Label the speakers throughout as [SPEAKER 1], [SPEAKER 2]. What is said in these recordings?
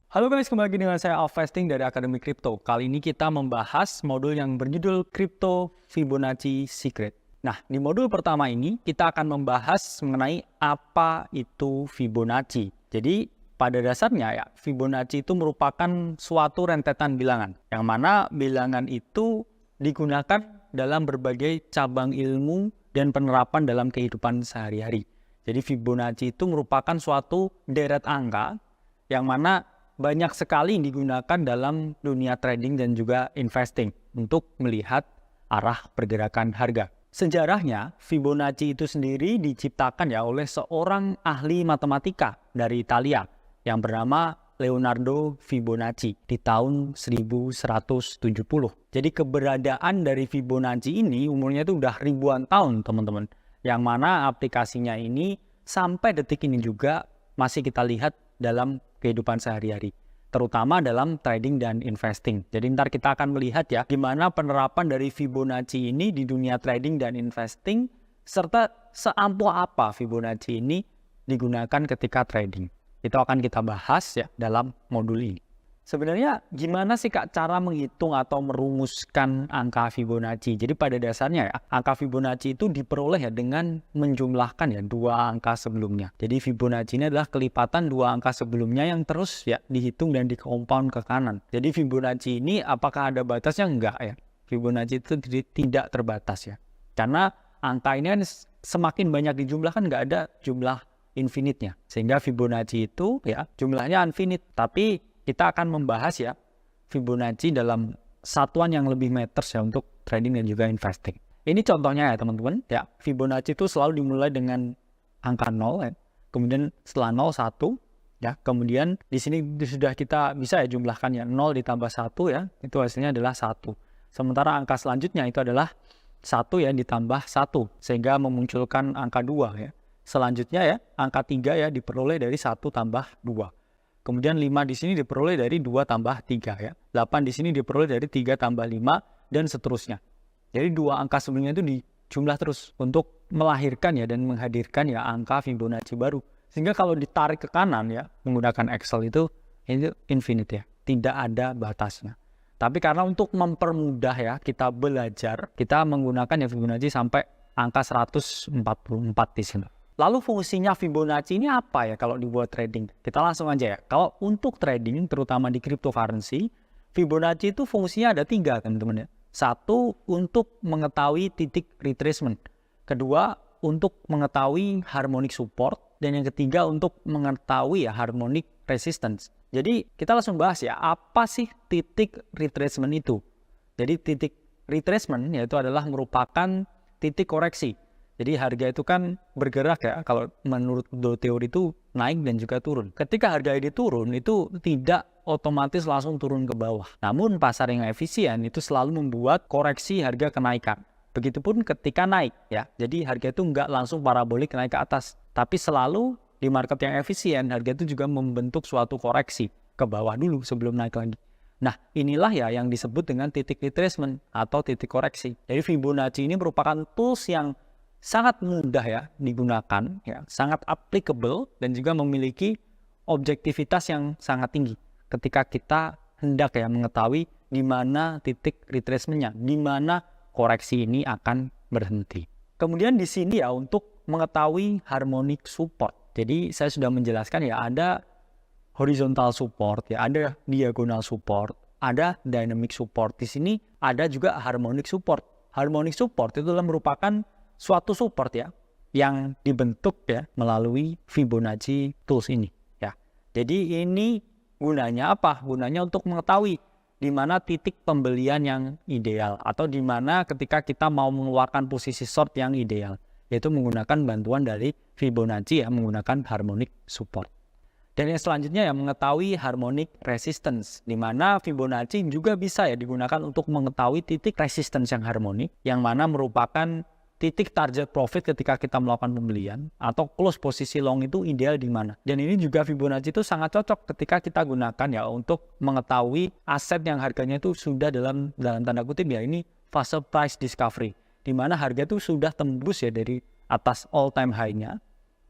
[SPEAKER 1] Halo guys, kembali lagi dengan saya Alvesting dari Akademi Kripto. Kali ini kita membahas modul yang berjudul Crypto Fibonacci Secret. Nah, di modul pertama ini kita akan membahas mengenai apa itu Fibonacci. Jadi, pada dasarnya ya, Fibonacci itu merupakan suatu rentetan bilangan, yang mana bilangan itu digunakan dalam berbagai cabang ilmu dan penerapan dalam kehidupan sehari-hari. Jadi, Fibonacci itu merupakan suatu deret angka yang mana banyak sekali digunakan dalam dunia trading dan juga investing untuk melihat arah pergerakan harga. Sejarahnya, Fibonacci itu sendiri diciptakan ya oleh seorang ahli matematika dari Italia yang bernama Leonardo Fibonacci di tahun 1170. Jadi keberadaan dari Fibonacci ini umurnya itu udah ribuan tahun, teman-teman. Yang mana aplikasinya ini sampai detik ini juga masih kita lihat dalam kehidupan sehari-hari, terutama dalam trading dan investing. Jadi ntar kita akan melihat ya gimana penerapan dari Fibonacci ini di dunia trading dan investing, serta seampuh apa Fibonacci ini digunakan ketika trading. Itu akan kita bahas ya dalam modul ini. Sebenarnya gimana sih Kak cara menghitung atau merumuskan angka Fibonacci? Jadi pada dasarnya ya, angka Fibonacci itu diperoleh ya dengan menjumlahkan ya dua angka sebelumnya. Jadi Fibonacci ini adalah kelipatan dua angka sebelumnya yang terus ya dihitung dan dikompon ke kanan. Jadi Fibonacci ini apakah ada batasnya? Enggak ya. Fibonacci itu tidak terbatas ya. Karena angka ini kan semakin banyak dijumlahkan nggak ada jumlah infinite-nya. Sehingga Fibonacci itu ya jumlahnya infinite. Tapi kita akan membahas ya Fibonacci dalam satuan yang lebih meters ya untuk trading dan juga investing. Ini contohnya ya teman-teman. Ya, Fibonacci itu selalu dimulai dengan angka 0 ya. Kemudian setelah 0 1 ya. Kemudian di sini sudah kita bisa ya jumlahkan ya 0 ditambah 1 ya. Itu hasilnya adalah 1. Sementara angka selanjutnya itu adalah 1 ya ditambah 1 sehingga memunculkan angka 2 ya. Selanjutnya ya angka 3 ya diperoleh dari 1 tambah 2. Kemudian 5 di sini diperoleh dari 2 tambah 3 ya. 8 di sini diperoleh dari 3 tambah 5 dan seterusnya. Jadi dua angka sebelumnya itu dijumlah terus untuk melahirkan ya dan menghadirkan ya angka Fibonacci baru. Sehingga kalau ditarik ke kanan ya menggunakan Excel itu infinite ya. Tidak ada batasnya. Tapi karena untuk mempermudah ya kita belajar, kita menggunakan ya Fibonacci sampai angka 144 di sini. Lalu fungsinya Fibonacci ini apa ya kalau dibuat trading? Kita langsung aja ya. Kalau untuk trading, terutama di cryptocurrency, Fibonacci itu fungsinya ada 3 teman-teman ya. 1, untuk mengetahui titik retracement. Kedua, untuk mengetahui harmonic support. Dan yang ketiga, untuk mengetahui ya harmonic resistance. Jadi kita langsung bahas ya, apa sih titik retracement itu? Jadi titik retracement yaitu adalah merupakan titik koreksi. Jadi harga itu kan bergerak ya, kalau menurut teori itu naik dan juga turun. Ketika harga ini turun, itu tidak otomatis langsung turun ke bawah. Namun pasar yang efisien itu selalu membuat koreksi harga kenaikan. Begitupun ketika naik ya, jadi harga itu nggak langsung parabolik naik ke atas. Tapi selalu di market yang efisien, harga itu juga membentuk suatu koreksi ke bawah dulu sebelum naik lagi. Nah, inilah ya yang disebut dengan titik retracement atau titik koreksi. Jadi Fibonacci ini merupakan tools yang sangat mudah ya digunakan, ya, sangat applicable dan juga memiliki objektivitas yang sangat tinggi ketika kita hendak ya mengetahui di mana titik retracement-nya, di mana koreksi ini akan berhenti. Kemudian di sini ya untuk mengetahui harmonic support. Jadi saya sudah menjelaskan ya ada horizontal support ya, ada diagonal support, ada dynamic support. Di sini ada juga harmonic support. Harmonic support itu adalah merupakan suatu support ya yang dibentuk ya melalui Fibonacci tools ini ya. Jadi ini gunanya apa? Gunanya untuk mengetahui di mana titik pembelian yang ideal atau di mana ketika kita mau mengeluarkan posisi short yang ideal, yaitu menggunakan bantuan dari Fibonacci ya menggunakan harmonic support. Dan yang selanjutnya ya mengetahui harmonic resistance, di mana Fibonacci juga bisa ya digunakan untuk mengetahui titik resistance yang harmonik yang mana merupakan titik target profit ketika kita melakukan pembelian atau close posisi long itu ideal di mana. Dan ini juga Fibonacci itu sangat cocok ketika kita gunakan ya untuk mengetahui aset yang harganya itu sudah dalam tanda kutip ya ini fase price discovery, di mana harga itu sudah tembus ya dari atas all time high-nya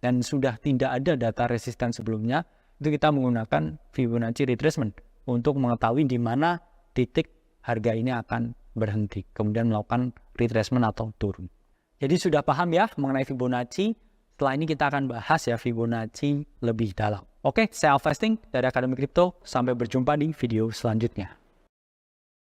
[SPEAKER 1] dan sudah tidak ada data resisten sebelumnya itu kita menggunakan Fibonacci retracement untuk mengetahui di mana titik harga ini akan berhenti, kemudian melakukan retracement atau turun. Jadi sudah paham ya mengenai Fibonacci. Setelah ini kita akan bahas ya Fibonacci lebih dalam. Oke, saya Alfa Hastings dari Akademi Kripto. Sampai berjumpa di video selanjutnya.